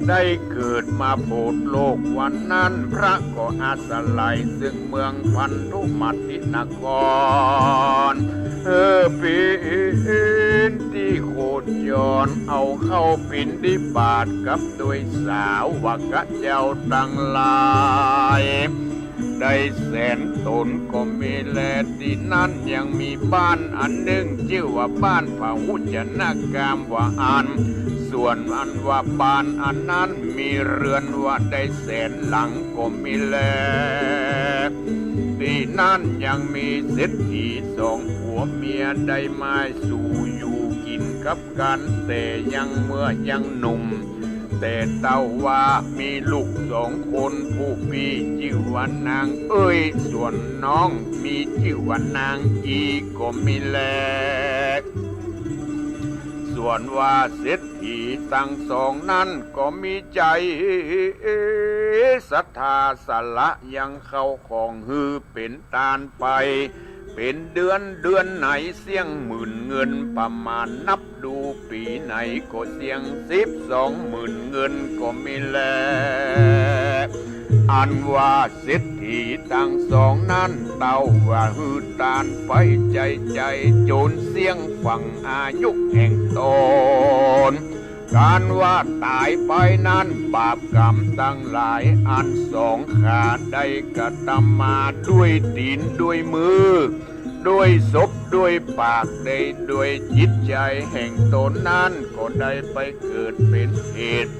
ได้เกิดมาโปรดโลกวันนั้นพระก็อาศลัยซึ่งเมืองพันธุมัตินครเป็นที่โคจรเอาเข้าปินดิบาตกับโดยสาววกะเจ้าตั้งหลายได้แสนตนก็มีแลที่นั่นยังมีบ้านอันหนึ่งชื่อว่าบ้านพหุชนกามว่าอันส่วนอันว่าบ้านอันนั้นมีเรือนว่าได้แสนหลังก็มีแลที่นั่นยังมีเศรษฐีสองผัวเมียได้มาสู่อยู่กินกับกันแต่ยังเมื่อยังหนุ่มแต่เต้าว่ามีลูกสองคนผู้พี่ชื่อว่านางส่วนน้องมีชื่อว่านางอีก็มีแลส่วนว่าเศรษฐีทั้งสองนั้นก็มีใจศรัทธาสละยังเข้าของฮือเป็นตาลไปเป็นเดือนไหนเสี่ยงหมื่นเงินประมาณนับดูปีไหนก็เสี่ยง12,000เงินก็มีแลอันว่าเศรษฐีทั้งสองนั้นเต้าว่าฮือตานไปใจโจนเสี่ยงฝั่งอายุแห่งตนการว่าตายไปนั้นบาปกรรมตั้งหลายอันสองขาได้กระทำมาด้วยตีนด้วยมือด้วยศพด้วยปากได้ด้วยจิตใจแห่งตนนั้นก็ได้ไปเกิดเป็นเหตุ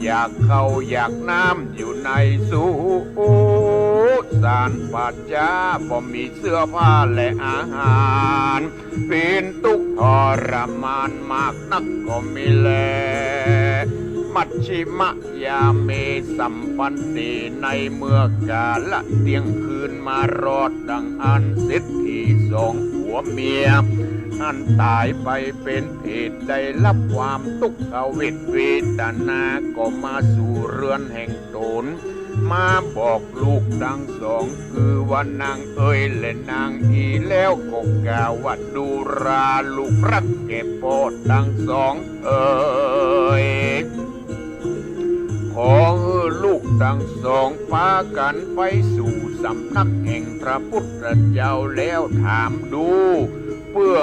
อยากเข้าอยากน้ำอยู่ในสุสานปัจจาบ่มีเสื้อผ้าและอาหารเป็นทุกข์ทรมานมากนักก็มีแลมัชชิมยาเมสัมปันติในเมื่อกาละเที่ยงคืนมารอดดังอันเศรษฐีสองผัวเมียอันตายไปเป็นเหตุได้รับความทุกขเวทนาก็มาสู่เรือนแห่งตนมาบอกลูกทั้งสองคือว่านางและนางอีแล้วก็กล่าวว่าดูราลูกรักแก่พ่อทั้งสองขอลูกทั้งสองพากันไปสู่สำนักแห่งพระพุทธเจ้าแล้วถามดูเพื่อ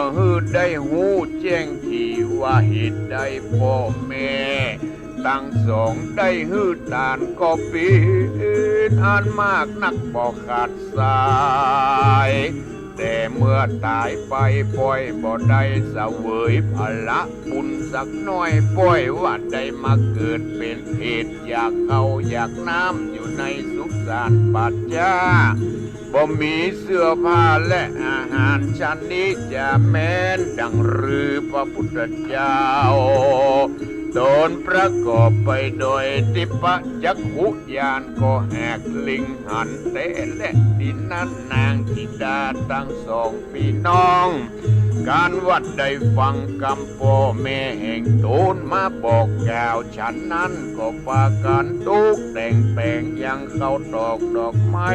ได้หูแจ้งทีว่าเหตุใดพ่อแม่ทั้งสองได้ตานก็ปีนอันมากนักบ่ขาดสายแต่เมื่อตายไปป่อยบ่ได้เสวยพละบุญสักน้อยป่อยว่าได้มาเกิดเป็นเหตุอยากเอาอยากน้ำอยู่ในสุสานปัจจาบ่มีเสื้อผ้าและอาหารชั้นนี้จะแม้นดังรือพระพุทธเจ้าโดนประกอบไปโดยทิพจักขุญาณก็แหกลิงหันเตและดินนั้นนางธิดาทั้งสองพี่น้องการวัดได้ฟังคำพ่อแม่แห่งตนมาบอกกล่าวฉันนั้นก็พากันตุกแต่งแปลงยังเข้าดอกไม้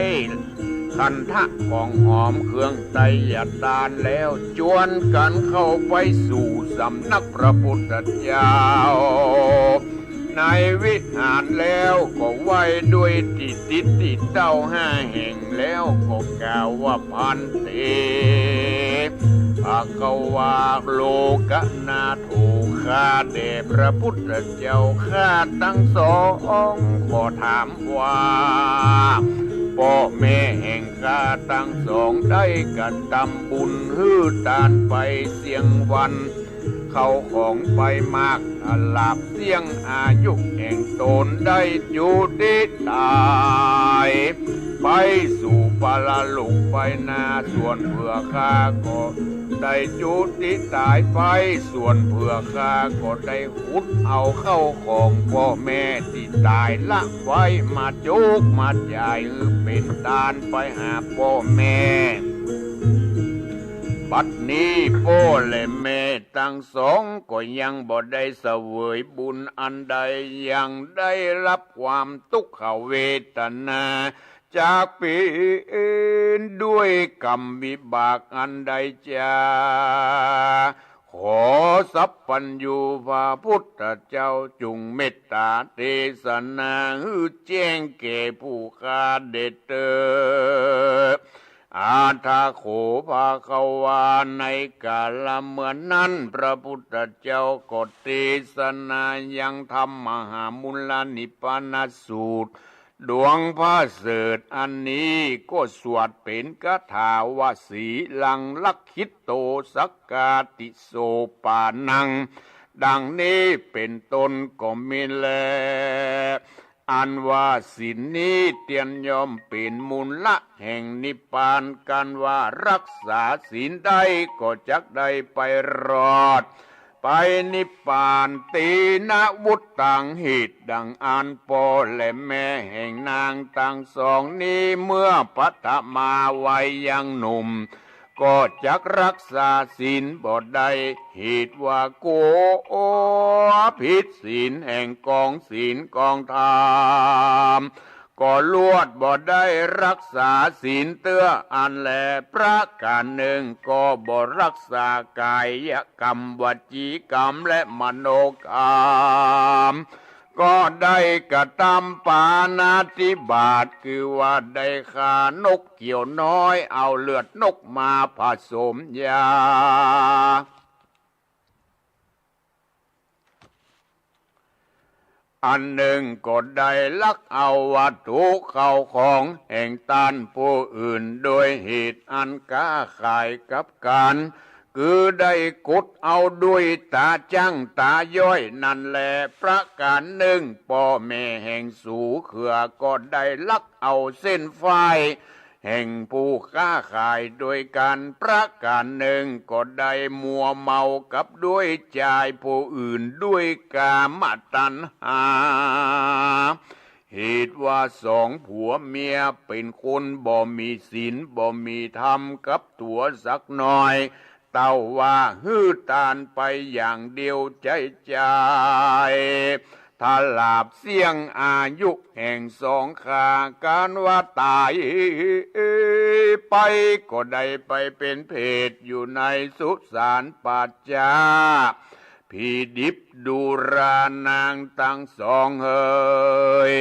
คันทะของหอมเครื่องไตรยตานแล้วจวนกันเข้าไปสู่สำนักพระพุทธเจ้าในวิหารแล้วก็ไหว้ด้วยติดเต้า5 แห่งแล้วก็กล่าวว่าพันเตภควาโลกนาโถข้าแด่พระพุทธเจ้าข้าทั้งสองขอถามว่าพ่อแม่แห่งข้าทั้งสองได้กระทำบุญทานไปเสียงวันเข้าของไปมากหลับเสียงอายุแห่งตนได้จุติตายไปสู่ปลาลุกไปนาส่วนเพื่อข้าก็ได้จุติตายไปส่วนเพื่อข้าก็ได้ขุดเอาเข้าของพ่อแม่ที่ตายละไว้มาจุกมาจ่ายเป็นทานไปหาพ่อแม่บัดนี้พ่อและแม่ทั้งสองก็ยังบ่ได้เสวยบุญอันใดยังได้รับความทุกขเวทนาจากเป็นด้วยกรรมวิบากอันใดจะข อสัพพัญญูพระพุทธเจ้าจุงเมตตาเทศนาฮือแจ้งแก่ผู้ข้าเด็ดเตออาทาโขภาควาในกาลเมื่อนั้นพระพุทธเจ้าก็เทศนายังธรรมมหามุลนิพพานสูตรดวงพระเสดอันนี้ก็สวดเป็นคาถาวาสีลังลักขิตโตสักกาติโสปานังดังนี้เป็นต้นก็มีแลอันว่าศีลนี้เตียนยอมเป็นมูลละแห่งนิพพานกันว่ารักษาศีลได้ก็จักได้ไปรอดไปนิพพานตีนะวุตตังหิตดังอันปอและแม่แห่งนางตั้งสองนี้เมื่อปัตมาวัยยังหนุ่มก็จักรักษาศีลบ่ได้เหตุว่าโกผิดศีลแห่งกองศีลกองธรรมก็ลวดบ่ได้รักษาศีลเตื้ออันแลประการหนึ่งก็บ่รักษากายกรรมวจีกรรมและมโนกรรมก็ได้กระทำปาณาติบาตคือว่าได้ฆ่านกเกี่ยวน้อยเอาเลือดนกมาผสมยาอันหนึ่งก็ได้ลักเอาวัตถุเข้าของแห่งตานผู้อื่นโดยเหตุอันค้าขายกับกันคือได้กุดเอาด้วยตาจังตาย้อยนั่นแหละประการหนึ่งพ่อแม่แห่งสูเขือก็ได้ลักเอาเส้นไฟแห่งผู้ค้าขายโดยการประการหนึ่งก็ได้มัวเมากับด้วยใจผู้อื่นด้วยกามตัณหาเหตุว่าสองผัวเมียเป็นคนบ่มีศีลบ่มีธรรมกับตัวสักหน่อยเต้าว่าฮื้อตานไปอย่างเดียวใจถ้าลาบเสี่ยงอายุแห่งสองขาการว่าตายไปก็ได้ไปเป็นเพศอยู่ในสุสานปัจจาพี่ดิบดูรานางตั้งสองเฮย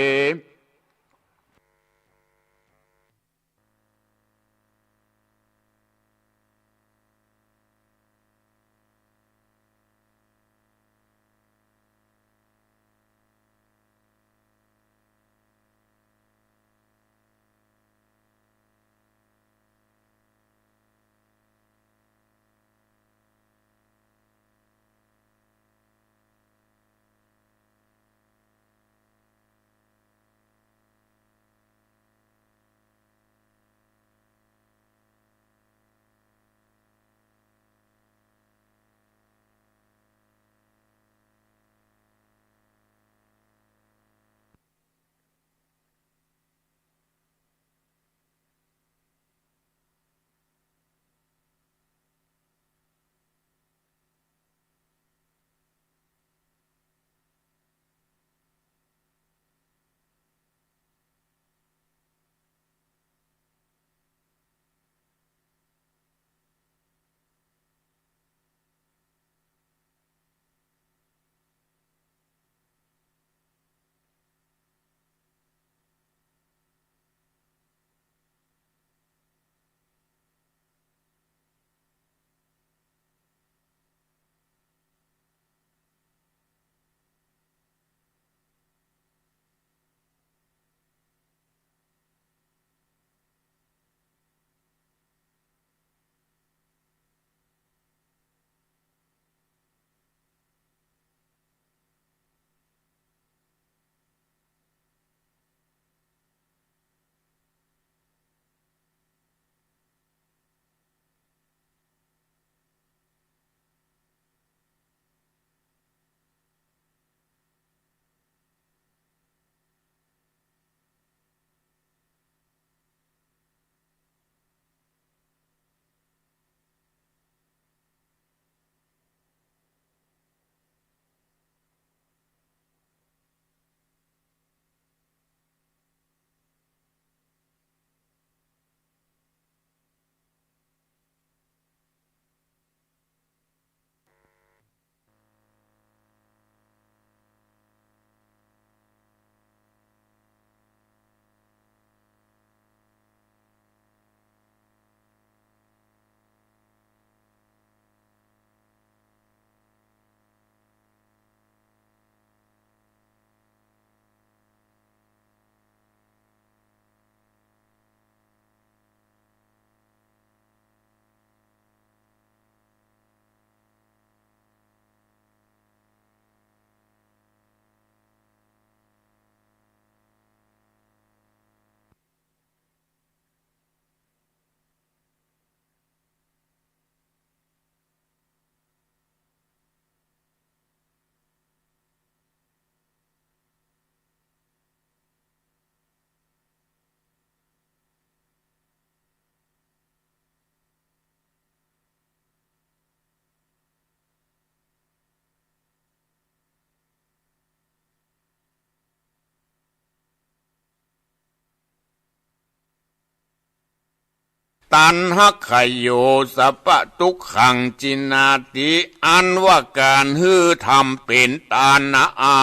ตันหักขยโยสัพพทุกขังจินาติอันว่าการฮือทำเป็นตานะอา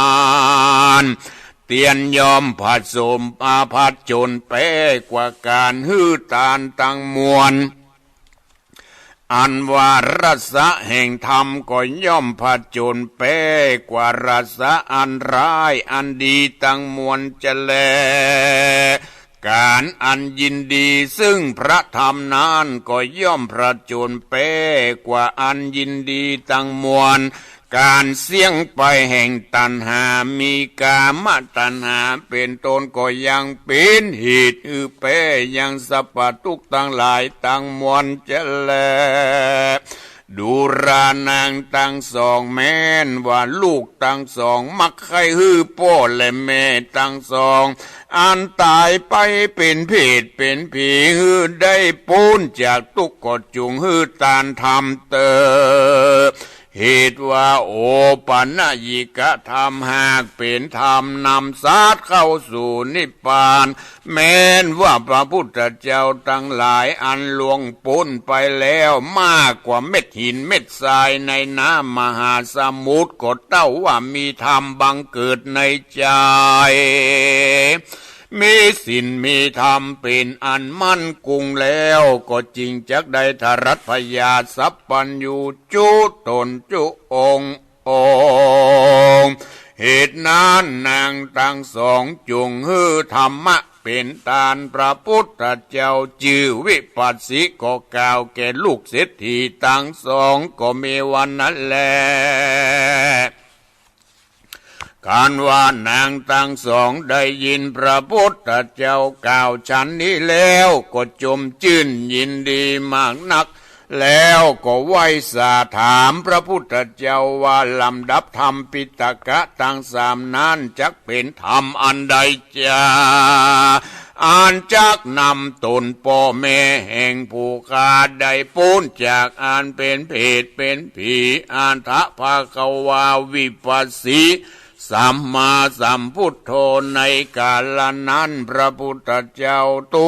นเตียนยอมผัดสมอาภัดจนแป้กว่าการฮือตานตั้งมวลอันว่ารสะแห่งธรรมก็ย่อมผจญแป้กว่ารสะอันร้ายอันดีตั้งมวลจะแลการอันยินดีซึ่งพระธรรมนั้นก็ย่อมผจญแป้กว่าอันยินดีตั้งมวลการเสี่ยงไปแห่งตัณหามีกามตัณหาเป็นต้นก็ยังเป็นเหตุแป้ยังสัพพทุกข์ทั้งหลายตั้งมวลจะแลดูรานางตั้งสองแม่นว่าลูกตั้งสองมักใครฮือพ่อและแม่ตั้งสองอันตายไปเป็นเพศเป็นผีฮือได้ปูนจากทุกข์ก็จุงฮือตานทำเตอเหตุว่าโอปัญญิกะธรรมหากเป็นธรรมนำสาธเข้าสู่นิพพานแม้นว่าพระพุทธเจ้าทั้งหลายอันล่วงพ้นไปแล้วมากกว่าเม็ดหินเม็ดทรายในน้ำมหาสมุทรก็เต้าว่ามีธรรมบังเกิดในใจมีศีลมีธรรมเป็นอันมั่นคงแล้วก็จริงจักได้ทรัตพยาสัพพัญญูจุตนจุองเหตุนั้นนางทั้งสองจงฮือธรรมะเป็นตานพระพุทธเจ้าจื่อวิปัสสิก็กล่าวแก่ลูกเศรษฐีทั้งสองก็มีวันนั้นแลการว่านางทั้งสองได้ยินพระพุทธเจ้ากล่าวฉันนี้แล้วก็จมชื่นยินดีมากนักแล้วก็ไหว้สาถามพระพุทธเจ้าว่าลำดับธรรมปิฎกะทั้งสามนั้นจักเป็นธรรมอันใดจ้าอ่านจักนำตนพ่อแม่แห่งผู้ขาดได้พ้นจากอ่านเป็นเพศเป็นผีอ่านทะภาควาวิปัสสิสัมมาสัมพุทโธในกาลนั้นพระพุทธเจ้าตู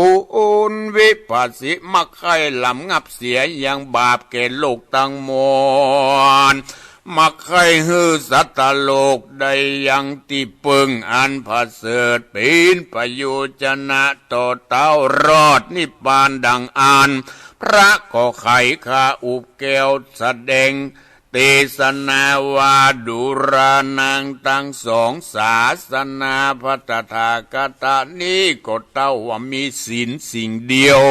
นวิปัสสิมักให้ลำงับเสียยังบาปแก่โลกตั้งมวลมักให้ฮือสัตว์โลกได้ยังที่ปึงอันผเสริฐเป็นประโยชนะต่อเต้ารอดนิพพานดังอ่านพระก็ไขคาอุบแก้วแสดงเทศนาวาดุรานางตั้งสองศาสนาพัตถากตานี้ก็เต้าว่ามีศีลสิ่งเดียว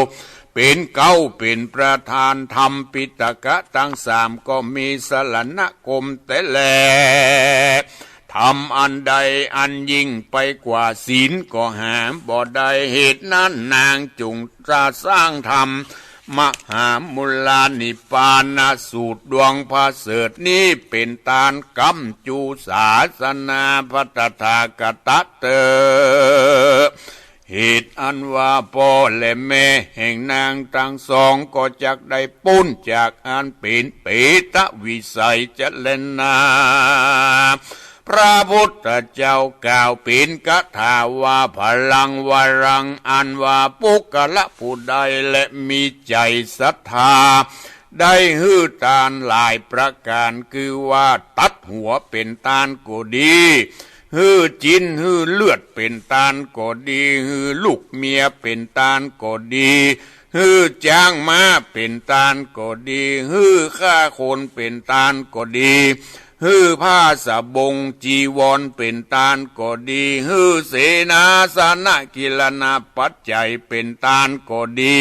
เป็นเก้าเป็นประธานธรรมปิฎกะทั้งสามก็มีสรณคมแต่แลทำอันใดอันยิ่งไปกว่าศีลก็หาบ่ได้เหตุนั้นนางจุงจะสร้างธรรมมหามุลานิปานสูตรดวงพระเสริฐนี้เป็นตานกำจูศาสนาพัตถากตะเตอเหตุอันว่าพ่อและแม่แห่งนางทั้งสองก็จักได้พ้นจากอันเป็นเปตวิสัยจะเล่นนาพระพุทธเจ้ากล่าวเป็นคาถาว่าพลังวรังอันว่าปุกละผู้ใดและมีใจศรัทธาได้ฮื้อตานหลายประการคือว่าตัดหัวเป็นตานก็ดีฮื้อจินฮื้อเลือดเป็นตานก็ดีฮื้อลูกเมียเป็นตานก็ดีฮื้อจ้างม้าเป็นตานก็ดีฮื้อฆ่าคนเป็นตานก็ดีฮื้อผ้าสบงจีวรเป็นตานก็ดีฮื้อเสนาสนะกิลนาปัจจัยเป็นตานก็ดี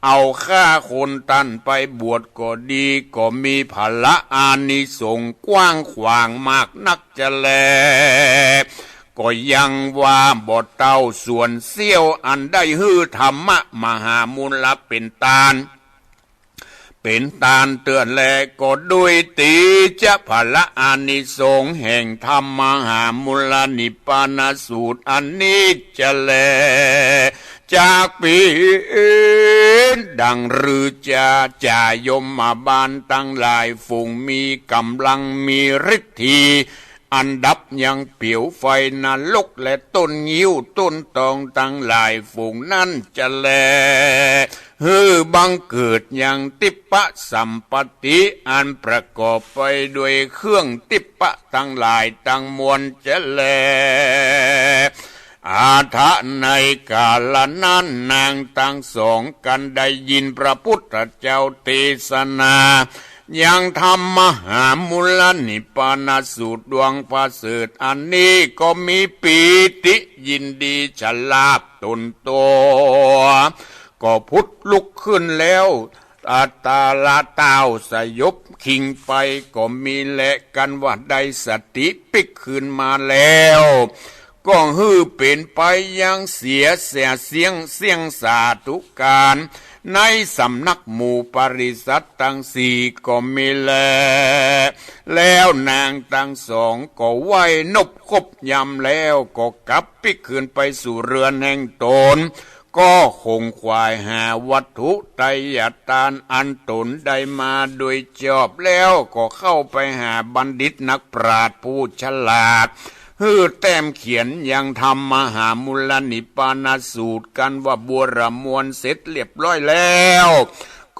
เอาฆ่าคนตันไปบวชก็ดีก็มีพละอานิสงส์กว้างขวางมากนักจะแลก็ยังว่าบ่เต้าส่วนเสี้ยวอันได้ฮื้อธรรมะมหามูลเป็นตานเป็นตานเตือนแลก็ด้วยตีจะพละอานิสงส์แห่งธรรมมหามุลนิพพานสูตรอันนี้จะแลจากปีดังหรือจ่ายมมาบานตั้งหลายฝูงมีกำลังมีฤทธิ อันดับยังเปี่ยวไฟนรกและต้นงิ้วต้นตองตั้งหลายฝูงนั้นจะแลบังเกิดอย่างติปปะสัมปติอันประกอบไปด้วยเครื่องติปปะตั้งหลายตั้งมวลจะแลอาทะในกาลนั้นนางทั้งสองกันได้ยินพระพุทธเจ้าเทศนายังทำมหามุลนิพพานสูตรดวงประเสริฐอันนี้ก็มีปีติยินดีฉลาบตนตัวก็พุทธลุกขึ้นแล้วตาลาเต้าสยบคิงไปก็มีแลกันว่าได้สติปิกคืนมาแล้วก็เป็นไปยังเสียงสาธุการในสำนักหมู่ปริษัททั้งสี่ก็มีแล้วนางทั้งสองก็ไหวนบคบยำแล้วก็กลับปิกคืนไปสู่เรือนแห่งตนก็คงควายหาวัตถุไตรยทานอันตนได้มาโดยชอบแล้วก็เข้าไปหาบัณฑิตนักปราชญ์ผู้ฉลาดแต้มเขียนยังทำมหามุลนิพพานสูตรกันว่าบัวรมวลเสร็จเรียบร้อยแล้ว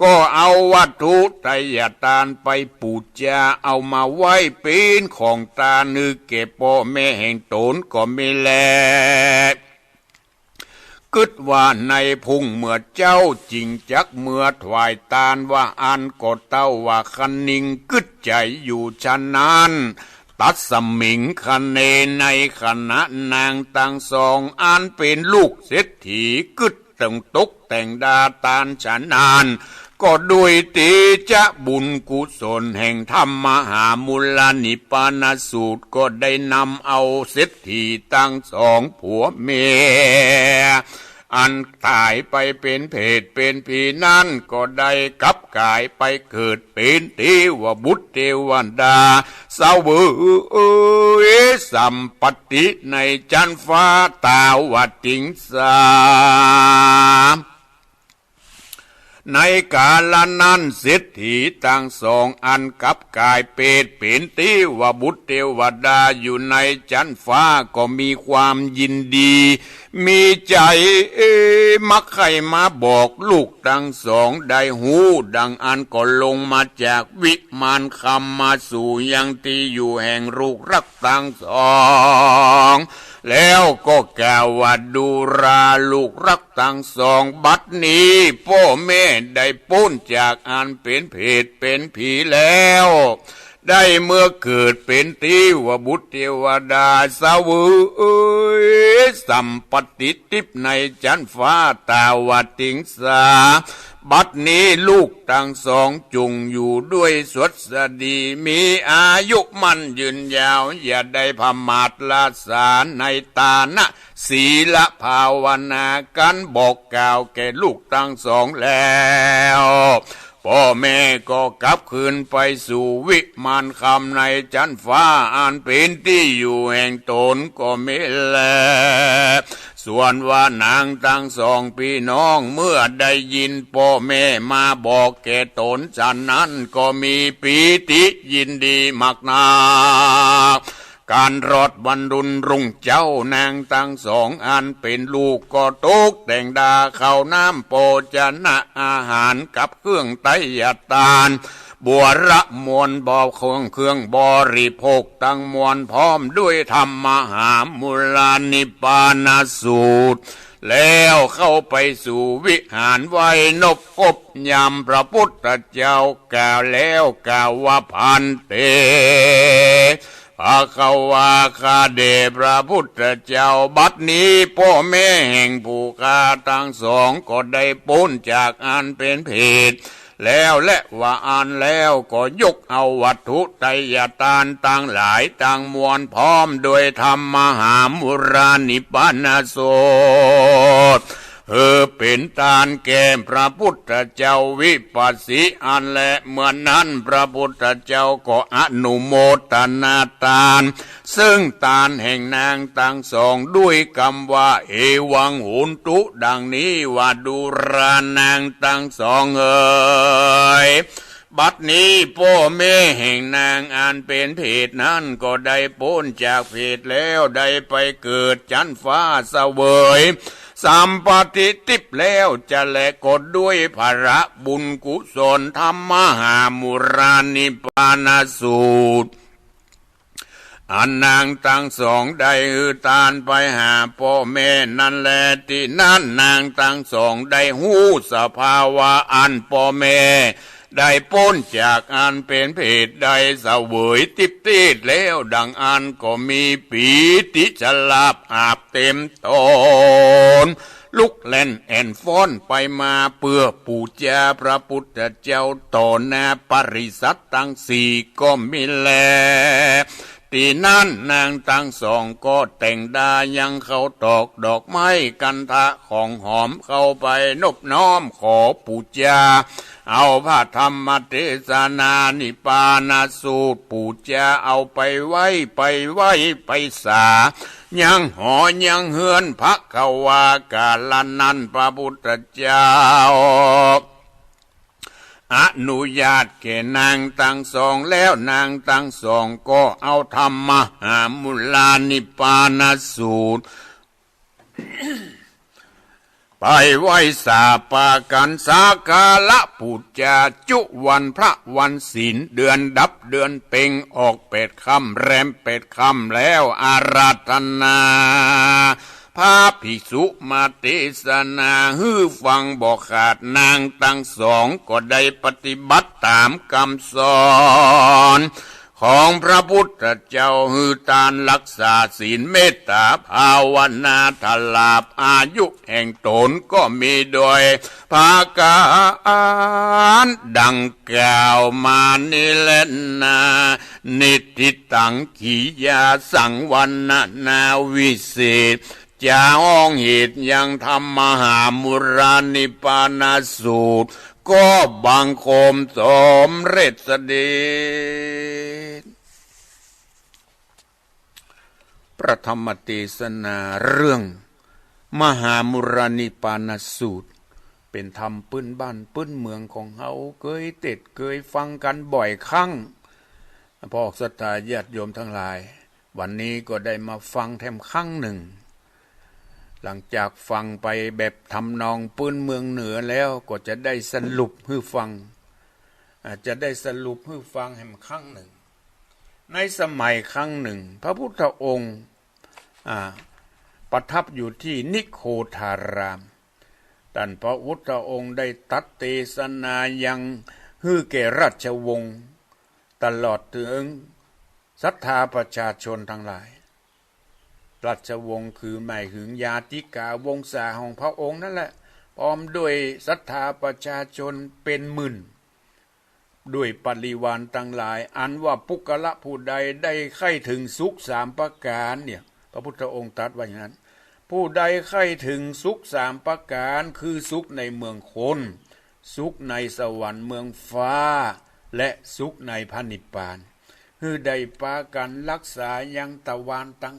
ก็เอาวัตถุไตรยทานไปปูจาเอามาไว้เป็นของตานึกเก็บพ่อแม่แห่งตนก็ไม่แลกึดว่าในพุ่งเมื่อเจ้าจริงจักเมื่อถวายตานว่าอันก็เต้าว่าคันนิงกึดใจอยู่ฉะนั้นตัดสมิงคะเนในขณะนางตั้งสองอันเป็นลูกเศรษฐีกึดต้องตกแต่งดาตานฉะนั้นก็ด้วยตีจะบุญกุศลแห่งธรรมมหามุลนิพพานสูตรก็ได้นำเอาเศรษฐีตั้งสองผัวเมียอันตายไปเป็นเพศเป็นผีนั้นก็ได้กลับกายไปเกิดเป็นเทวบุตรเทวดาสาวสัมปติในจันฟ้าตาวติงสาในกาลนั้นเศรษฐีทั้งสองอันกับกายเป็นเทวบุตรเทวดาอยู่ในจันฟ้าก็มีความยินดีมีใจมักใครมาบอกลูกทั้งสองได้หูดังอันก็ลงมาจากวิมานคำมาสู่ยังที่อยู่แห่งลูกรักทั้งสองแล้วก็กล่าวว่าดูราลูกรักทั้งสองบัดนี้พ่อแม่ได้พ้นจากอันเป็นเพศเป็นผีแล้วได้เมื่อเกิดเป็นเทวบุตรเทวดาสาวสัมปติทิพในจันฟ้าตาวติงสาบัดนี้ลูกทั้งสองจงอยู่ด้วยสวัสดีมีอายุมั่นยืนยาวอย่าได้พมาทลาสาในตานะศีลภาวนากันบอกกล่าวแก่ลูกทั้งสองแล้วพ่อแม่ก็กลับคืนไปสู่วิมานคำในจันฟ้าอันเป็นที่อยู่แห่งตนก็ไม่แลส่วนว่านางทั้งสองพี่น้องเมื่อได้ยินพ่อแม่มาบอกแก่ตนฉะนั้นก็มีปีติยินดีมากนักการรอดบรรลุรุ่งเจ้านางทั้งสองอันเป็นลูกก็ตกแต่งดาเข้าน้ำโภชนะอาหารกับเครื่องไตรยทานบัวระมวลบ่อเครื่องบริโภคตั้งมวลพร้อมด้วยธรรมมหามุลนิพพานสูตรแล้วเข้าไปสู่วิหารไว้นบกบยำพระพุทธเจ้ากล่าวแล้วกล่าวว่าพันเตภะคะวาคาเดพระพุทธเจ้าบัดนี้พ่อแม่แห่งผู้ฆ่าทั้งสองก็ได้พ้นจากอันเป็นเพศแล้วและว่าอันแล้วก็ยกเอาวัตถุไตรยทานต่างหลายต่างมวลพร้อมโดยธรรมมหามุรานิพพานสูตรเป็นทานแก่พระพุทธเจ้าวิปัสสิอันและเมื่อนั้นพระพุทธเจ้าก็อนุโมทนาทานซึ่งทานแห่งนางทั้งสองด้วยคำว่าเอวังโหนตุดังนี้ว่าดูรานางทั้งสอง บัดนี้พ่อแม่แห่งนางอันเป็นเพศนั้นก็ได้พ้นจากเพศแล้วได้ไปเกิดจันฟ้าเสวยสัมปติทิพย์แล้วจะแลกดด้วยภระบุญกุศลธรรมหามุรานิพพานสูตรอันนางทั้งสองได้ตานไปหาพ่อแม่นั่นแลที่นั่นนางทั้งสองได้หูสภาวะอันพ่อแม่ได้พ้นจากอันเป็นเพศได้เสวยติบติดแล้วดังอันก็มีปีติฉลาบอาบเต็มตนลุกเล่นแอนฟ้อนไปมาเพื่อปูชาพระพุทธเจ้าต่อหน้าปริษัททั้งสี่ก็มีแลที่นั่นนางทั้งสองก็แต่งดายังเขาตอกดอกไม้กันทะของหอมเข้าไปนบน้อมขอปูชาเอาพระธรรมเทศนานิพพานสูตรปูชาเอาไปไว้ไปสายังหอยังเฮือนพระกวากาลนันพระพุทธเจ้าอนุญาตแก่นางทั้งสองแล้วนางทั้งสองก็เอาธรรมหามุลานิพพานสูตร ไปไหว้สาปากันสาคาละปูจาจุวันพระวันศีลเดือนดับเดือนเพ็งออก8 ค่ำแรม8 ค่ำแล้วอาราธนาพระภิกษุมาเทศนาฮือฟังบอกขาดนางทั้งสองก็ได้ปฏิบัติตามคำสอนของพระพุทธเจ้าฮือตานรักษาศีลเมตตาภาวนาทลาบอายุแห่งตนก็มีโดยภาการดังกล่าวมานี่แหละนานิติตังขียาสังวันนาวิเศษจะห้องเหตุยังธรรมหามุรานิพพานสูตรก็บังคมสมเร็จเสด็จพระธรรมเทศนาเรื่องมหามุรานิพพานสูตรเป็นธรรมพื้นบ้านพื้นเมืองของเฮาเคยฟังกันบ่อยครั้งพ่อศรัทธาญาติโยมทั้งหลายวันนี้ก็ได้มาฟังแถมครั้งหนึ่งหลังจากฟังไปแบบทำนองปืนเมืองเหนือแล้วก็จะได้สรุปให้ฟังจะได้สรุปให้ฟังแห่งครั้งหนึ่งในสมัยครั้งหนึ่งพระพุทธองค์ประทับอยู่ที่นิโคธารามท่านพระพุทธองค์ได้ตัดเทศนายังฮือแก่ราชวงศ์ตลอดถึงศรัทธาประชาชนทั้งหลายราชวงศ์คือหมายถึงญาติกาวงศาของพระองค์นั่นแหละพร้อมด้วยศรัทธาประชาชนเป็นหมื่นด้วยปริวารต่างหลายอันว่าปุกละผู้ใดได้ใคร่ถึงสุข3 ประการเนี่ยพระพุทธองค์ตรัสว่าอย่างนั้นผู้ใดใคร่ถึงสุข3 ประการคือสุขในเมืองคนสุขในสวรรค์เมืองฟ้าและสุขในพระนิพพานคือได้ปากันรักษายังตะวันทั้ง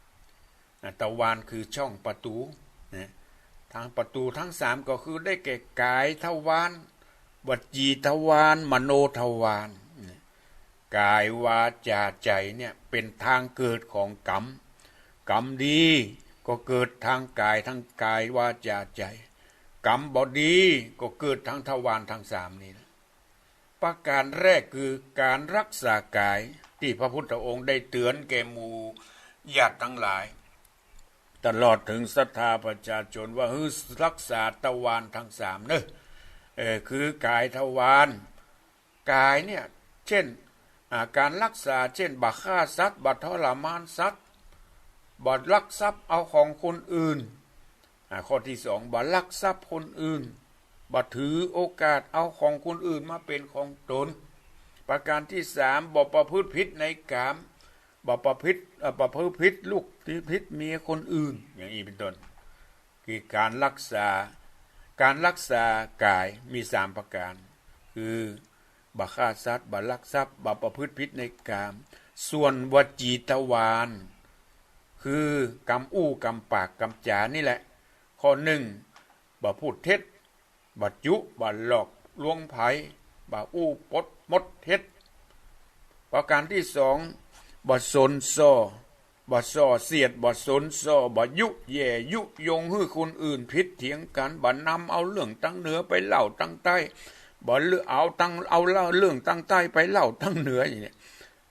3ตะวันคือช่องประตูทางประตูทั้ง3ก็คือได้แก่กายทวารวจีทวารมโนทวารกายวาจาใจเนี่ยเป็นทางเกิดของกรรมดีก็เกิดทางกายทั้งกายวาจาใจกรรมบ่ดีก็เกิดทางทวารทั้ง3นี่ประการแรกคือการรักษากายที่พระพุทธองค์ได้เตือนแก่หมู่ญาติทั้งหลายตลอดถึงศรัทธาประชาชนว่ารักษาทวารทั้ง3เนอะคือกายทวารกายเนี่ยเช่นการรักษาเช่นบ่ฆ่าสัตว์บ่ทรมานสัตว์บ่ลักทรัพย์เอาของคนอื่นข้อที่2บ่ลักทรัพย์คนอื่นบ่ถือโอกาสเอาของคนอื่นมาเป็นของตนประการที่3บ่ประพฤติผิดในกามบ่ประพฤติผิดลูกผิดเมียคนอื่นอย่างนี้เป็นต้นคือการรักษากายมี3 ประการคือบ่ฆ่าสัตว์บ่ลักทรัพย์บ่ประพฤติผิดในกามส่วนวจีทวารคือกรรมอู้กรรมปากกรรมจานี่แหละข้อ1บ่พูดเท็จบ่จุบ่หลอกลวงไผ บ่อู้ปดมดเท็จประการที่สองบ่สนซ้อบ่ซ้อเสียดบ่สนซ้อบ่ยุแย่ยุยงให้คนอื่นผิดเถียงกันบ่นำเอาเรื่องตั้งเหนือไปเล่าตั้งใต้บ่เอาเรื่องตั้งใต้ไปเล่าตั้งเหนืออย่างนี้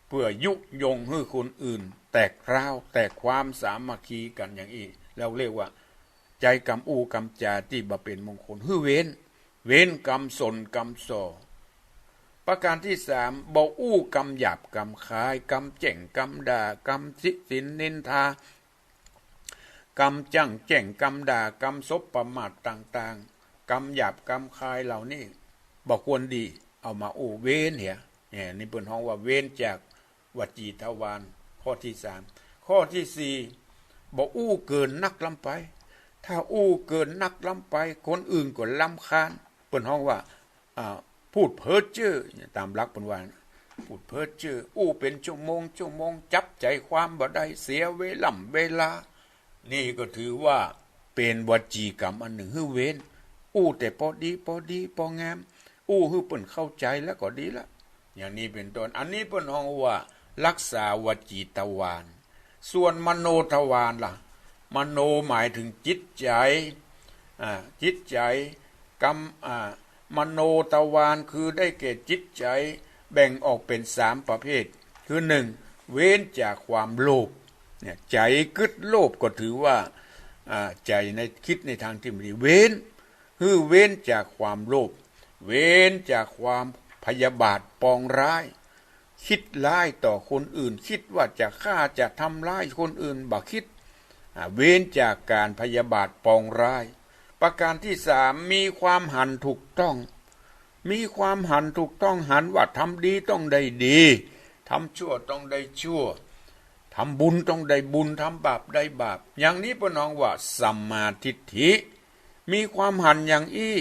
เพื่อยุยงให้คนอื่นแตกร้าวแตกความสามัคคีกันอย่างนี้แล้วเรียกว่าใจกรรมอู้กรรมจาที่บ่เป็นมงคลฮือเว้นกรรมสนกรรมส่อประการที่สามบ่อู้กรรมหยาบกรรมคายกรรมแจ่งกรรมด่ากรรมสินนินทากรรมจังแจ่งกรรมด่ากรรมซบประมาทต่างๆกรรมหยาบกรรมคายเหล่านี้บ่ควรดีเอามาอู้เว้นเหียเนี่ยนี่เปิ้นฮ้องว่าเว้นจากวจีทวารข้อที่สามข้อที่สี่บ่อู้เกินนักล้ำไปถ้าอู้เกินนักล้ำไปคนอื่นก็รำคาญเปิ้นฮ้องว่าพูดเพ้อเจ้อตามหลักเปิ้นว่าพูดเพ้อเจ้ออู้เป็นชั่วโมงจับใจความบ่ได้เสียเวลานี่ก็ถือว่าเป็นวจีกรรมอันหนึ่งฮือเว้นอู้แต่พอดีพองามอู้ฮือเปิ้นเข้าใจแล้วก็ดีละอย่างนี้เป็นต้นอันนี้เปิ้นฮ้องว่ารักษาวจีทวารส่วนมโนทวารล่ะมโนหมายถึงจิตใจกรรมมโนทวารคือได้แก่จิตใจแบ่งออกเป็นสามประเภทคือหนึ่งเว้นจากความโลภเนี่ยใจกึดโลภก็ถือว่าใจในคิดในทางที่ไม่ดีเว้นจากความโลภเว้นจากความพยาบาทปองร้ายคิดร้ายต่อคนอื่นคิดว่าจะฆ่าจะทำร้ายคนอื่นบ่คิดเว้นจากการพยาบาทปองร้ายประการที่สามมีความหันถูกต้องหันว่าทำดีต้องได้ดีทำชั่วต้องได้ชั่วทำบุญต้องได้บุญทำบาปได้บาปอย่างนี้เปิ้นฮ้องว่าสัมมาทิฏฐิมีความหันอย่างอี้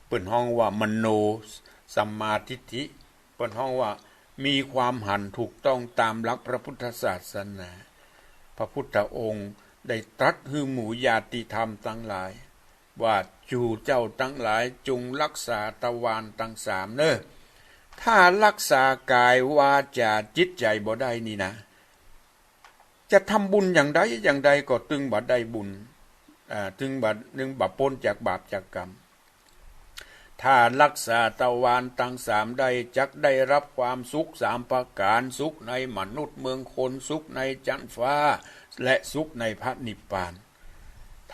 เปิ้นฮ้องว่ามโนสัมมาทิฏฐิเปิ้นฮ้องว่ามีความหันถูกต้องตามหลักพระพุทธศาสนาพระพุทธองค์ได้ตรัสให้หมู่ญาติธรรมทั้งหลายว่าจูเจ้าทั้งหลายจงรักษาทวารทั้งสามเนอะถ้ารักษากายวาจาจิตใจบ่ได้นี่นะจะทำบุญอย่างใดก็ตึงบ่ได้บุญตึงบ่พ้นจากบาปจากกรรมถ้ารักษาทวารทั้งสามได้จักได้รับความสุขสามประการสุขในมนุษย์เมืองคนสุขในจันทร์ฟ้าและสุขในพระนิพพาน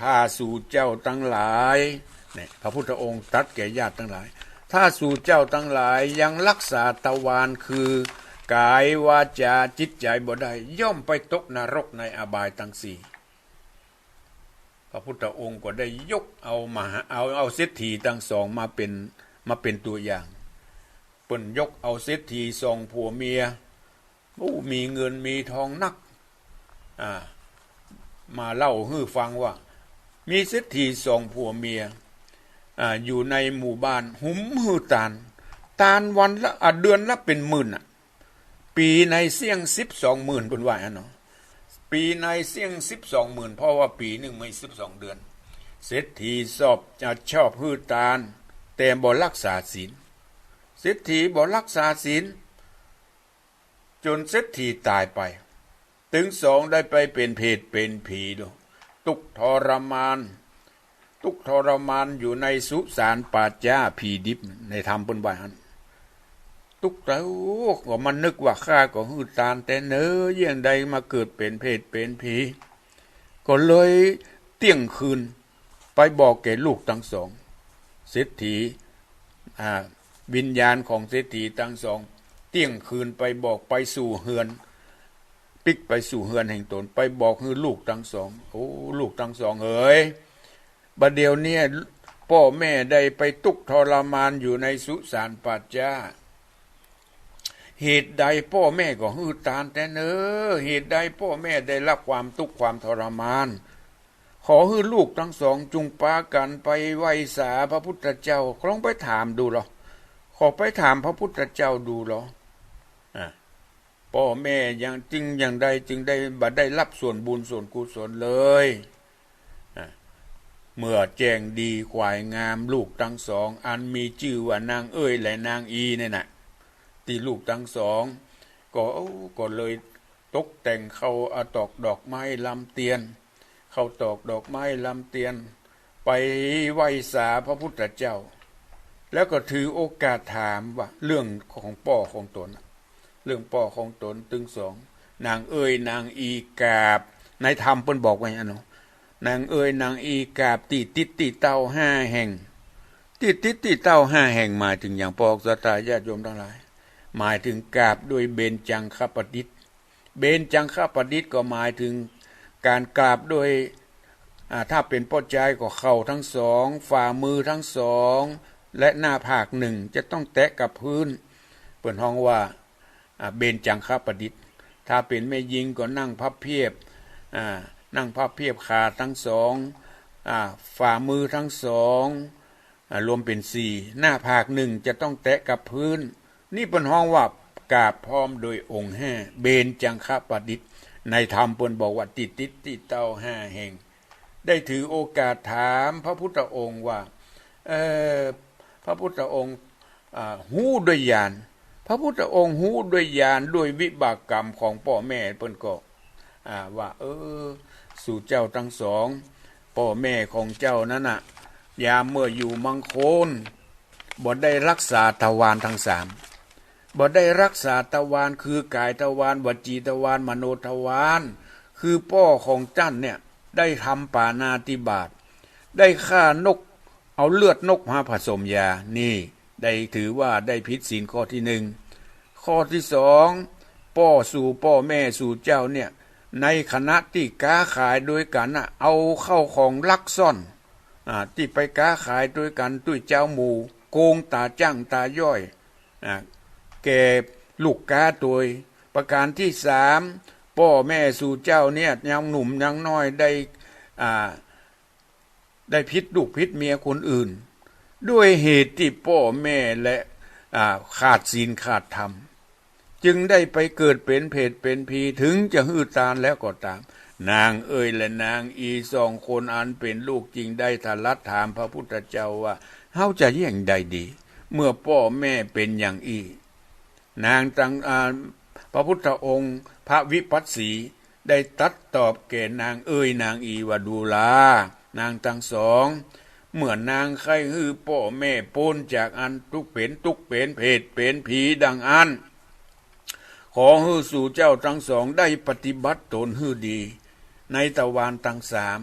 ถ้าสู่เจ้าทั้งหลายเนี่ยพระพุทธองค์ตรัสแก่ญาติทั้งหลายถ้าสู่เจ้าทั้งหลายยังรักษาทวารคือกายวาจาจิตใจบ่ได้ย่อมไปตกนรกในอบายทั้งสี่พระพุทธองค์ก็ได้ยกเอาเศรษฐีทั้งสองมาเป็นตัวอย่างเปิ้นยกเอาเศรษฐีสองผัวเมียมีเงินมีทองนักมาเล่าให้ฟังว่ามีเศรษฐีสองผัวเมียอยู่ในหมู่บ้านหุมหือตาลวันละเดือนละเป็นหมื่นปีในเสี่ยง12,000เพิ่นว่าเนาะปีในเสี่ยง12,000เพราะว่าปีหนึ่งไม่12เดือนเศรษฐีชอบหือตาลแต่บ่รักษาศีลเศรษฐีบ่รักษาศีลจนเศรษฐีตายไปถึงสองได้ไปเป็นเพศเป็นผีทุกข์ทรมานอยู่ในสุสานป่าช้าผีดิบในธรรมเพิ่นว่าหั่นทุกข์ก็มันนึกว่าข้าก็หือตาลแต่เน้อเยี่ยงใดมาเกิดเป็นเพศเป็นผีก็เลยเที่ยงคืนไปบอกแก่ลูกทั้งสองเศรษฐีวิญญาณของเศรษฐีทั้งสองเที่ยงคืนไปบอกไปสู่เฮือนปิกไปสู่เฮือนแห่งตนไปบอกให้ลูกทั้งสองลูกทั้งสองเอ๋ยบัดเดี๋ยวนี้พ่อแม่ได้ไปทุกข์ทรมานอยู่ในสุสานป่าช้าเหตุใดพ่อแม่ก็หือตาลแต่เน้อเหตุใดพ่อแม่ได้รับความทุกข์ความทรมานขอให้ลูกทั้งสองจงพากันไปไหว้สาพระพุทธเจ้าลองไปถามดูหรอขอไปถามพระพุทธเจ้าดูหรอพ่อแม่อย่างใดจึงได้บัดได้รับส่วนบุญส่วนกุศลเลย เมื่อแจ้งดีควายงามลูกทั้งสองอันมีชื่อว่านางเอ้ยและนางอีเนี่ยนะที่ลูกทั้งสองก็เลยตกแต่งเขาตอกดอกไม้ลำเตียนเขาตอกดอกไม้ลำเตียนไปไหว้สาพระพุทธเจ้าแล้วก็ถือโอกาสถามว่าเรื่องของป่อของตนเรื่องป่อของตนตึงสองนางเอ้ยนางอีกาบในธรรมเพิ่นบอกไว้อันเนาะนางเอ้ยนางอีกาบติเต้าห้าแห่งติเต้าห้าแห่งหมายถึงอย่างปอกสตาญาติโยมทั้งหลายหมายถึงกาบด้วยเบญจังคประดิษฐ์เบญจังคประดิษฐ์ก็หมายถึงการกราบโดยถ้าเป็นป้อใจก็เข่าทั้งสองฝ่ามือทั้งสองและหน้าผากหนึ่งจะต้องแตะกับพื้นเปิดห้องว่าเบญจังคประดิษฐ์ถ้าเป็นแม่ยิงก็นั่งพับเพียบนั่งพับเพียบขาทั้งสองฝ่ามือทั้งสองรวมเป็นสี่หน้าผากหนึ่งจะต้องแตะกับพื้นนี่เป็นห้องว่ากราบพร้อมโดยองค์ห้าเบญจังคประดิษฐ์ในธรรมเพิ่นบอกว่าติเต้าห้าแห่งได้ถือโอกาสถามพระพุทธองค์ว่าพระพุทธองค์หู้ด้วยญาณพระพุทธองค์หู้ด้วยญาณด้วยวิบากกรรมของพ่อแม่เพิ่นก็ว่าสู่เจ้าทั้งสองพ่อแม่ของเจ้านั้นน่ะยามเมื่ออยู่มังโคนบ่ได้รักษาทวารทั้งสามบ่ได้รักษาทวารคือกายทวารวจีทวารมโนทวารคือพ่อของท่านเนี่ยได้ทำปาณาติบาตได้ฆ่านกเอาเลือดนกมาผสมยานี่ได้ถือว่าได้ผิดศีลข้อที่หนึ่งข้อที่สองพ่อแม่สู่เจ้าเนี่ยในคณะที่ค้าขายด้วยกันเอาเข้าของลักซ่อนที่ไปค้าขายด้วยกันด้วยเจ้าหมู่โกงตาจ้างตาย่อยแก่ลูกค้าตัวประการที่สามพ่อแม่สู่เจ้าเนี่ยยังหนุ่มยังน้อยได้พิษลูกพิษเมียคนอื่นด้วยเหตุที่พ่อแม่และขาดศีลขาดธรรมจึงได้ไปเกิดเป็นเพศเป็นผีถึงจะหื้อตาลแล้วก็ตามนางเอ้ยและนางอีสองคนอันเป็นลูกจริงได้ทลัดถามพระพุทธเจ้าว่าเฮาจะแย่งใดดีเมื่อพ่อแม่เป็นอย่างอีนางตังพระพุทธองค์พระวิปัสสีได้ตัดตอบแก่นางเอ้ยนางอีว่าดูลานางทั้งสองเมื่อนางใครฮือพ่อแม่พ้นจากอันทุกเป็นเพศเป็นผีดังอันขอฮือสู่เจ้าทั้งสองได้ปฏิบัติตนฮือดีในทวารทั้งสาม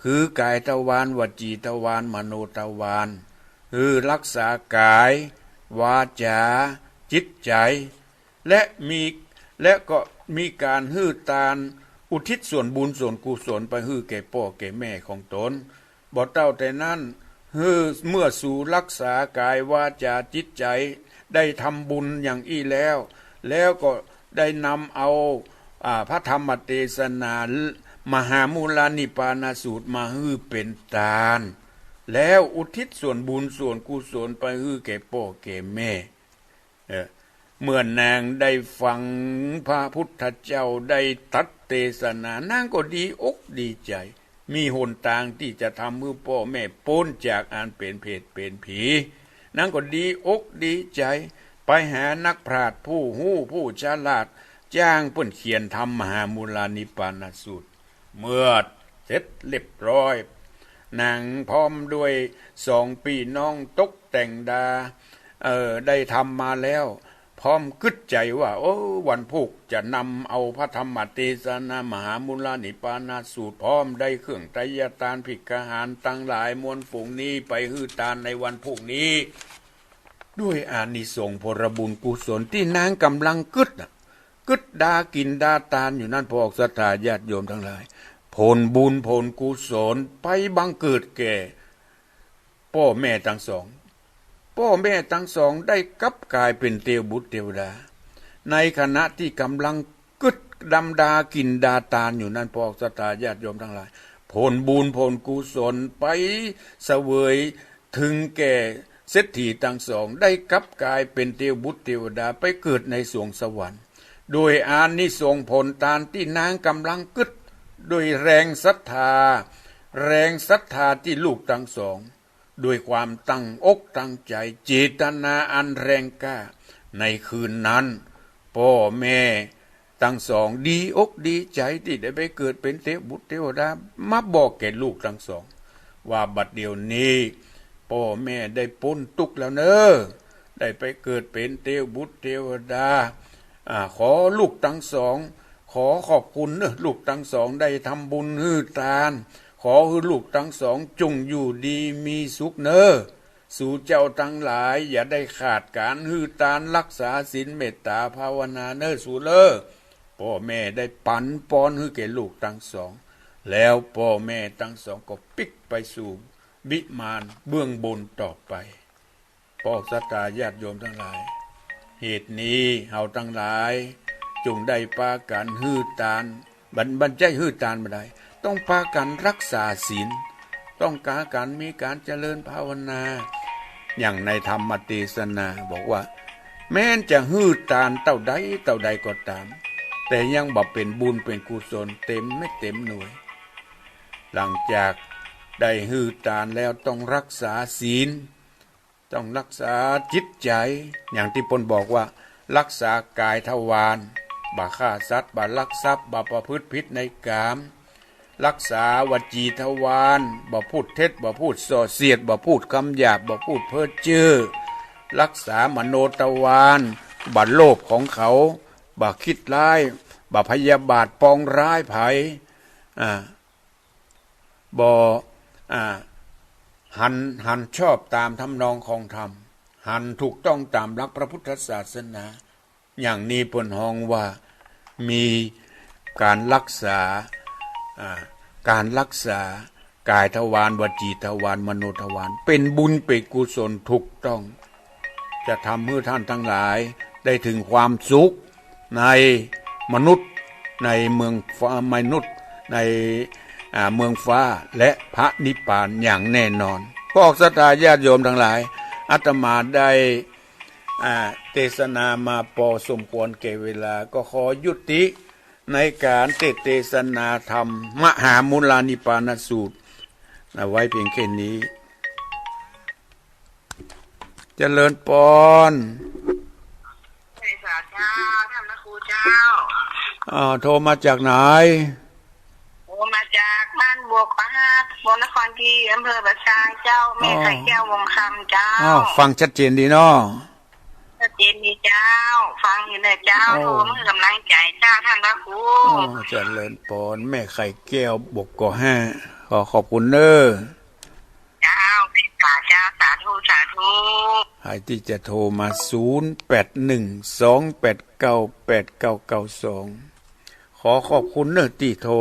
คือกายทวารวจีทวารมโนทวารคือรักษากายวาจาจิตใจและก็มีการฮื้อตานอุทิศส่วนบุญส่วนกุศลไปฮื้อแก่พ่อแก่แม่ของตนบ่เต้าแต่นั้นฮื้อเมื่อสู่รักษากายวาจาจิตใจได้ทำบุญอย่างอี้แล้วก็ได้นำเอาพระธรรมเทศนามหามูลานิปานสูตรมาฮื้อเป็นทานแล้วอุทิศส่วนบุญส่วนกุศลไปฮื้อแก่พ่อแก่แม่เมื่อนางได้ฟังพระพุทธเจ้าได้ตัดเทศนานางก็ดีอกดีใจมีหนทางที่จะทำให้พ่อแม่พ้นจากอันเป็นเพศเป็นผีนางก็ดีอกดีใจไปหานักปราชญ์ผู้หู้ผู้ฉลาดจ้างเพิ่นเขียนทำมหามูลานิปานสูตรเมื่อเสร็จเรียบร้อยนางพร้อมด้วยสองพี่น้องตกแต่งดาได้ทำมาแล้วพร้อมกึดใจว่าวันพุกจะนำเอาพระธรรมเทศนามหามูลานิปานสูตรพร้อมได้เครื่องไตรยทานภิกขหารตั้งหลายมวลฝูงนี้ไปฮื้อตานในวันพุกนี้ด้วยอานิสงส์ผลบุญกุศลที่นางกำลังกึดดากินดาตานอยู่นั่นพวกศรัทธาญาติโยมทั้งหลายผลบุญผลกุศลไปบังเกิดแก่พ่อแม่ทั้งสองได้กลับกลายเป็นเทวบุตรเทวดาในขณะที่กำลังกึดดำดากินดาตานอยู่นั่นพวกศรัทธาญาติโยมทั้งหลายผลบุญผลกุศลไปเสวยถึงแก่เศรษฐีทั้งสองได้กลับกลายเป็นเทวบุตรเทวดาไปเกิดในสวงสวรรค์โดยอานิสงส์ผลทานที่นางกำลังกึดโดยแรงศรัทธา แรงศรัทธาที่ลูกทั้งสองด้วยความตั้งอกตั้งใจเจตนาอันแรงกล้าในคืนนั้นพ่อแม่ทั้งสองดีอกดีใจที่ได้ไปเกิดเป็นเทพบุตรเทวดามาบอกแก่ลูกทั้งสองว่าบัดเดี๋ยวนี้พ่อแม่ได้พ้นทุกข์แล้วเนอะได้ไปเกิดเป็นเทพบุตรเทวดาขอลูกทั้งสองขอขอบคุณเนอะลูกทั้งสองได้ทำบุญฮือทานขอให้ลูกทั้งสองจงอยู่ดีมีสุขเนอะสู่เจ้าทั้งหลายอย่าได้ขาดการฮือทานรักษาศีลเมตตาภาวนาเนอะสู่เลอพ่อแม่ได้ปันป้อนให้แก่ลูกทั้งสองแล้วพ่อแม่ทั้งสองก็ปิกไปสู่วิมานเบื้องบนต่อไปพ่อศรัทธาญาติโยมทั้งหลายเหตุนี้เฮาทั้งหลายจงได้ปากันฮือทานบรรจัยฮือทานบ่ได้ต้องพากันรักษาศีลต้องการมีการเจริญภาวนาอย่างในธรรมเทศนาบอกว่าแม้นจะฮือทานเท่าใดก็ตามแต่ยังบ่เป็นบุญเป็นกุศลเต็มไม่เต็มหน่วยหลังจากได้ฮือทานแล้วต้องรักษาศีลต้องรักษาจิตใจอย่างที่ปนบอกว่ารักษากายทวารบ่ฆ่าสัตว์บ่ลักทรัพย์บ่ประพฤติผิดในกามรักษาวจีทวารบ่พูดเท็จบ่พูดส่อเสียดบ่พูดคำหยาบบ่พูดเพ้อเจ้อรักษามโนทวารบ่โลภของเขาบ่คิดร้ายบ่พยาบาทปองร้ายไผบ่หันชอบตามทำนองของธรรมหันถูกต้องตามหลักพระพุทธศาสนาอย่างนี้เพิ่นฮ้องว่ามีการรักษากายทวารวจีทวารมโนทวารเป็นบุญเป็นกุศลถูกต้องจะทำให้ท่านทั้งหลายได้ถึงความสุขในมนุษย์ในเมืองฟ้ามนุษย์ในเมืองฟ้าและพระนิพพานอย่างแน่นอนพวกศรัทธาญาติโยมทั้งหลายอาตมาได้เทศนามาพอสมควรแก่เวลาก็ขอยุติในการเทศนาธรรมมหามุลานิพพานสูตรไว้เพียงแค่นี้เจริญพรพระเจ้าท่านพระครูเจ้าโทรมาจากไหนโทรมาจากบ้านบวกประหารบนนครที่อำเภอประชางเจ้าแม่ไข่แก้ววงคำเจ้าฟังชัดเจนดีเนาะชัดเจนดีเจ้าฟังอยู่เลยเจ้าโทรมากำลังใจเจ้าท่านพระครูเจริญพรแม่ไข่แก้วบกก5ขอบคุณเด้อเจ้าเป็นเจ้าสาธุใครที่จะโทรมา0812898992ขอบคุณเนอะที่โทร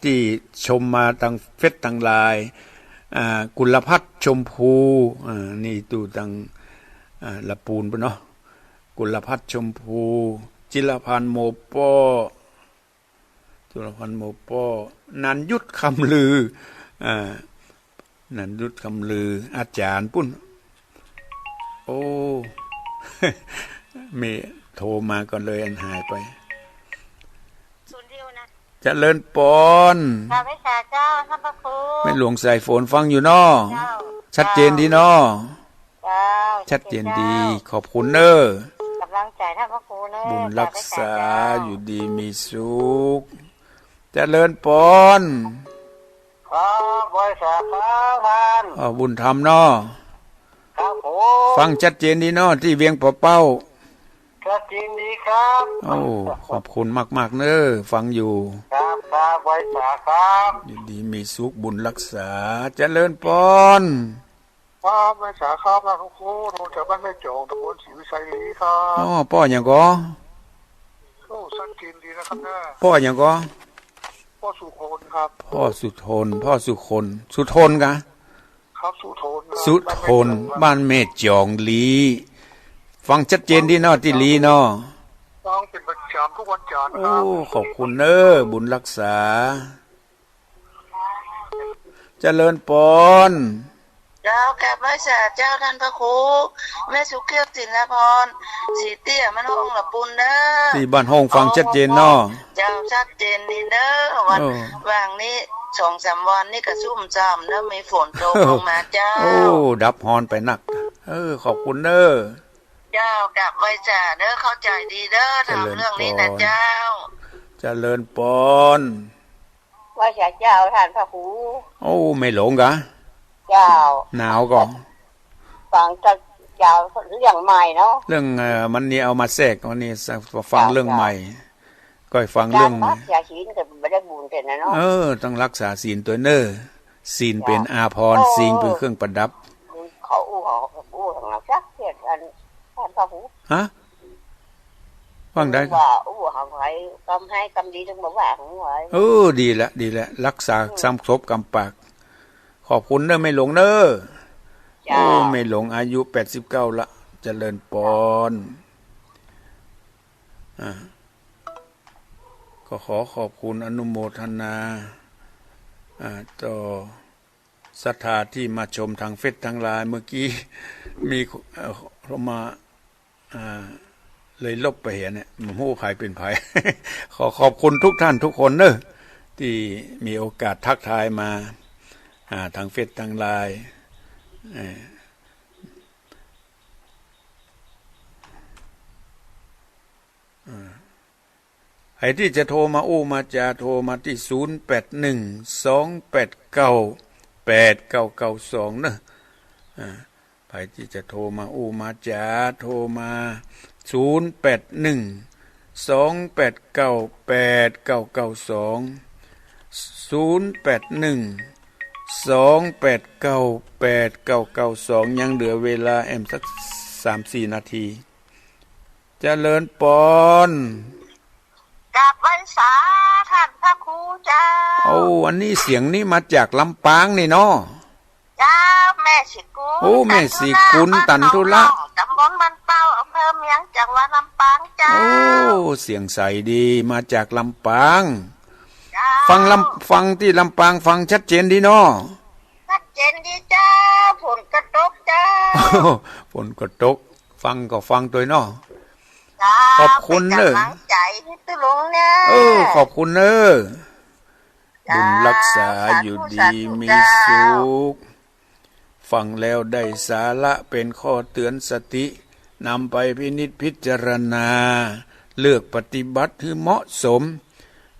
ที่ชมมาทางเฟซทางไลน์กุลพัฒน์ชมพูนี่ตู่ทางละปูนปะเนาะกุลพัฒน์ชมพูจิรพันธ์โมป้อนันยุทธคำลือนันยุทธคำลืออาจารย์ปุ้นโอ้เมโทรมาก่อนเลยอันหายไปเจริญปอนพระวิชาเจ้าท่านพระครูไม่หลวงใส่ฝนฟังอยู่เนาะชัดเจนดีเนาะชัดเจนดีขอบคุณเนอะกำลังใจท่านพระครูเนอะบุญรักษาอยู่ดีมีสุขเจริญปอนครับบริษัทครับบุญธรรมเนาะครับผมฟังชัดเจนดีเนาะที่เวียงปอเป้าชัดเจนดีครับขอบคุณมากๆเนอะฟังอยู่ครับบริษัทครับอยู่ดีมีสุขบุญรักษาเจริญปอนบริษัทครับนะครูโทรจากบ้านแม่จงตำบลศรีวิชัยลีครับพ่ออย่างก็ชัดเจนดีนะครับแม่พ่ออย่างก็พ่อสุคนครับพ่อสุทนกะครับสุทนบ้านแม่จองลีฟังชัดเจนดีเนาะที่ลีเนาะฟังเป็นประจำทุกวันจันทร์ครับขอบคุณเนอะบุญรักษาเจริญปอนเจ้าแก่พระเจ้าท่านพระครูแม่สุเกียวศิลพรสีเตี้ยมันห้องละปุนเด้อที่บ้านห้องฟังชัดเจนเนาะเจ้าชัดเจนดีเด้อวันนี้ 2-3 วันนี่ก็ซุ่มจำแล้วมีฝนตกลงมาเจ้า โอ้ดับฮอนไปนักขอบคุณเด้อ เจ้ากลับไว้จ้าเด้อเข้าใจดีเด้อทำเรื่องนี้นะเจ้า เจริญปน ว่าเจ้าท่านพระครู โอ้ไม่หลงกะ เจ้า หนาวก่อน ฟังจากเจ้าเรื่องใหม่เนาะ เรื่องมันนี่เอามาแทรกวันนี้ฟังเรื่องใหม่ก็ฟังเรื่อง รักษาศีลก็ไม่ได้บุญแต่นะเนาะ ต้องรักษาศีลตัวเน้อศีลเป็นอาภรณ์ศีลเป็นเครื่องประดับ เขาของเราซักเสียอันท่านพระครู ฮะฟังได้ ว่าของไว้กำให้กำดีทั้งหมดว่าของไว้ ดีละรักษาซ้ำครบกำปากขอบคุณเด้อไม่หลงเด้อไม่หลงอายุ89ละเจริญปนก็ขอบคุณอนุโมทนาต่อศรัทธาที่มาชมทางเฟซทางไลน์เมื่อกี้มีเขามาเลยลบไปเห็นเนี่ยมันหู้ใครเป็นไผ ขอบคุณทุกท่านทุกคนเนอะที่มีโอกาสทักทายมาทางเฟซทางไลน์ใครที่จะโทรมามาจะโทรมาที่0812898992เนอะใครที่จะโทรมามาจะโทรมา0812898992ยังเหลือเวลาสัก 3-4 นาทีเจริญปนกราบไหว้สาท่านพระครูเจ้าอันนี้เสียงนี้มาจากลำปางนี่เนาะเจ้าแม่สิกุลแม่สิกุลตันทุละตำบลมันเป้าอำเภอเมียงจังหวัดลำปางเจ้าเสียงใสดีมาจากลำปางฟังที่ลำปางฟังชัดเจนดีเนาะชัดเจนดีเจ้าฝนกระตกเจ้าฝนกระตกฟังก็ฟังตัวเนาะขอบคุณเนอะใจตุลุงเนี่ยขอบคุณเนอะบุญรักษาอยู่ดีมีสุขฟังแล้วได้สาระเป็นข้อเตือนสตินำไปพินิจพิจารณาเลือกปฏิบัติให้เหมาะสม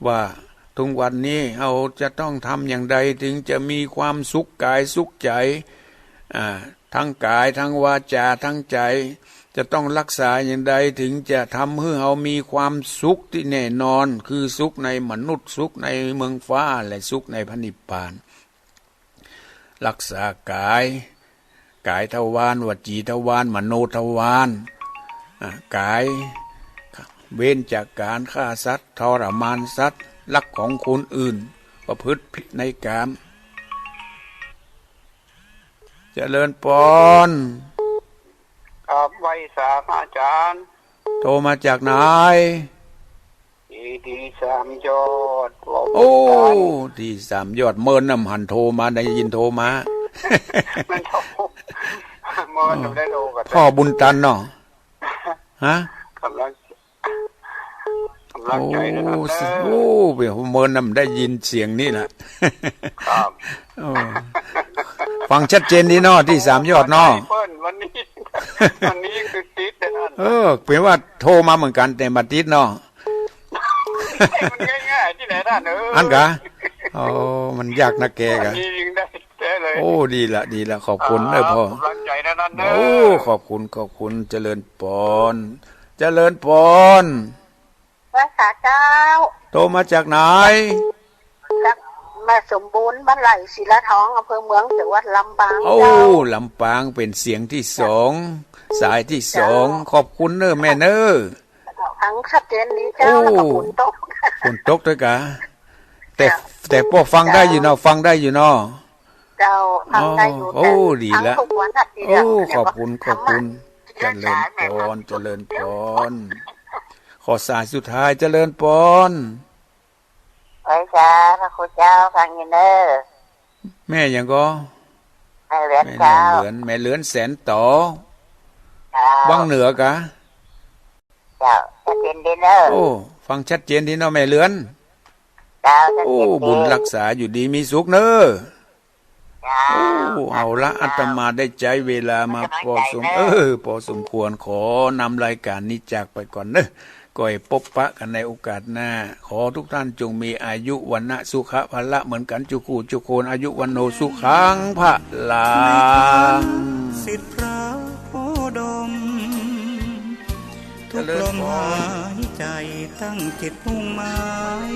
ว่าทุกวันนี้เราจะต้องทำอย่างใดถึงจะมีความสุขกายสุขใจทั้งกายทั้งวาจาทั้งใจจะต้องรักษาอย่างใดถึงจะทำให้เรามีความสุขที่แน่นอนคือสุขในมนุษย์สุขในเมืองฟ้าและสุขในพระนิพพานรักษากายทวารวจีทวารมโนทวารกายเว้นจากการฆ่าสัตว์ทรมานสัตว์ลักของคนอื่นประพฤติผิดในกามเจริญปนครับไว้สามอาจารย์โทรมาจากไหนดีสามยอดดีสามยอดเมินน้ำหันโทรมาได้ยินโทรมามันโทรเมินได้โทรกับพ่อบุญตันเนาะฮะกำลังใจนะครับเดี๋ยวเมินน้ำได้ยินเสียงนี่ครับฟังชัดเจนดีเนาะที่สามยอดเนาะวันนี้คือติดเปลี่ยนว่าโทรมาเหมือนกันแต่มาติดเนาะมันง่ายๆที่ไหนได้อันกะมันยากนะแกกะดีละขอบคุณพ่อขอบคุณเจริญปนภาษาเจ้าโทรมาจากไหนจากมาสมบูรณ์บ้านไหลศิลาทองอำเภอเมืองจังหวัดลำปางลำปางเป็นเสียงที่2สายที่2ขอบคุณเนอะแม่เนอะทั้งชัดเจนดีเจ้าแล้วก็ฝนตกด้วยกะแต่พวกฟังได้อยู่เนาะเจ้าฟังได้อยู่ดีละขอบคุณเจริญปนขอสายสุดท้ายเจริญปนไว้จ้าพระคุณเจ้าฟังยินเนอแม่ยังก็แม่เหลือนเจ้าแม่เหลือนแสนต่อวังเหนือกะเจ้าชัดเจนดีเนอฟังชัดเจนดีเนาะแม่เหลือน เจ้า โอ้บุญรักษาอยู่ดีมีสุขเนอะ เจ้า โอ้เอาละอาตมาได้ใจเวลามาพอสมควรขอนำรายการนี้จากไปก่อนเนอะก็ให้พบปะกันในโอกาสหน้าขอทุกท่านจงมีอายุวันนะสุขภละเหมือนกันจุกูจุโคนอายุวันโนสุขังพระลา สิทธิพระโพดมทุกลมหายใจตั้งจิตมุ่งหมาย